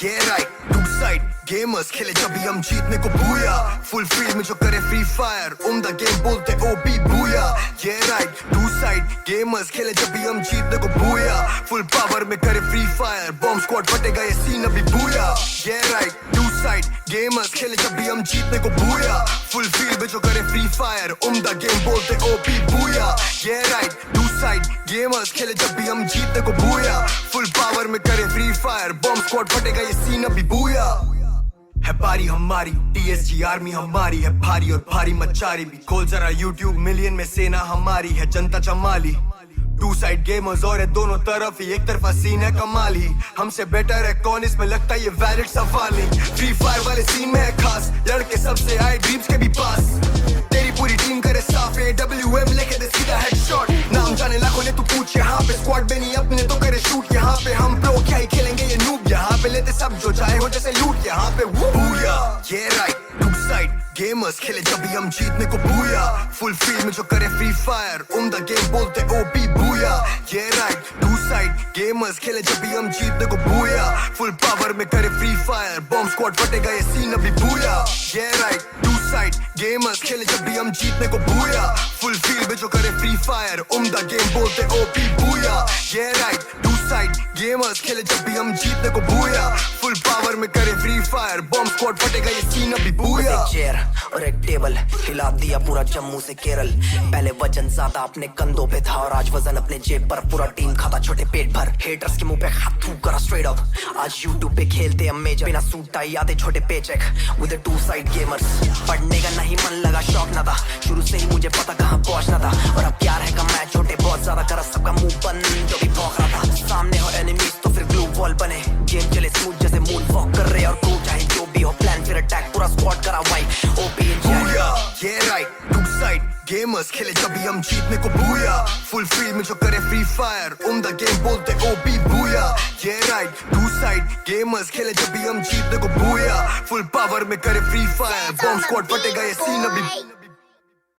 ये right to side gamers खेले जब भी हम जीतने को बूया, फुल फील्ड में जो करे फ्री फायर उम्दा गेम बोलते ओपी बूया। ये राइट टू साइड गेमर्स खेले जब भी हम जीतने को बूया, फुल पावर में करे फ्री फायर बॉम्ब स्क्वाड फटेगा ये सीन अभी बूया। ये राइट टू साइड गेमर्स खेले जब भी हम जीतने को बूया, फुल फील्ड में जो करे फ्री फायर उम्दा गेम बोलते ओपी बूया। ये राइट टू साइड गेमर्स खेले जब भी हम जीतने को बूया, फुल पावर में करे फ्री फायर बॉम्ब स्क्वाड फटेगा ये सीन अभी बूया। है पारी हमारी TSG आर्मी हमारी है भारी और भारी मचारी भी, खोल जरा YouTube मिलियन में सेना हमारी है जनता जमाली। टू साइड गेमर्स और है दोनों तरफ ही, एक तरफा सीन है कमाल ही, हमसे बेटर है कौन इसमें लगता ये वैलिड सवाल नहीं। फ्री फायर वाले सीन में है खास लड़के सबसे आए ड्रीम्स के भी पास, तेरी पूरी टीम करे साफ AWM लेके दे सीधा हेडशॉट। नाम जाने लाखों ने तू पूछ यहाँ पे स्क्वाड में नहीं अपने तो करे शूट, यहाँ पे हम प्रो क्या ही खेलेंगे ये नूब, यहाँ पे लेते सब जो चाहे हो जैसे लूट, यहाँ पे बूया। ये राइट टू साइड गेमर्स खेले जब भी हम जीतने को बूया, फुल फील्ड में जो करे फ्री फायर उम्दा गेम बोलते ओपी बूया। ये राइट टू साइड गेमर्स खेले जब भी हम जीतने को बूया, फुल पावर में करे फ्री फायर बॉम्ब स्क्वाड फटेगा ये सीन अभी बूया। ये राइट टू साइड गेमर्स खेले जब भी हम जीतने को बूया, फुल फील्ड में जो करे फ्री फायर उम्दा गेम बोलते ओपी बूया। ये राइट टू साइड गेमर्स खेले जब भी हम जीतने को बूया, फुल पावर में करे फ्री फायर बॉम्ब स्क्वाड फटेगा ये सीन अभी बूया। चेयर और एक टेबल हिला दिया पूरा जम्मू से केरल, पहले वजन ज्यादा अपने कंधों पे था और आज वजन अपने जेब पर, पूरा टीम खाता छोटे पेट भर, हेटर्स के मुंह पे हाथ थूक करा स्ट्रेट अप। आज YouTube पे खेलते हम मेजर, बिना सूट टाई आते छोटे paycheque with two side gamers. पढ़ने का नहीं मन लगा शौक ना था, शुरू से ही मुझे पता कहाँ पहुंचना था, और अब प्यार है का मैच छोटे बहुत ज्यादा करा सबका मुंह बंद जो भी भौंक रहा था। सामने हो एनिमीज तो फिर ग्लू वॉल बने, गेम चले स्मूथ जैसे मून वॉक कर रहे और क्रू चाहे जो भी हो प्लान फिर अटैक पूरा स्क्वाड करा वाइप ओपी बूया। ये राइट टू साइड गेमर्स खेले जब भी हम जीतने को बूया, फुल फील्ड में जो करे फ्री फायर उम्दा गेम बोलते ओपी बूया। ये राइट टू साइड गेमर्स खेले जब भी हम जीतने को बूया, फुल पावर में करे फ्री फायर बॉम्ब स्क्वाड फटेगा ये सीन अभी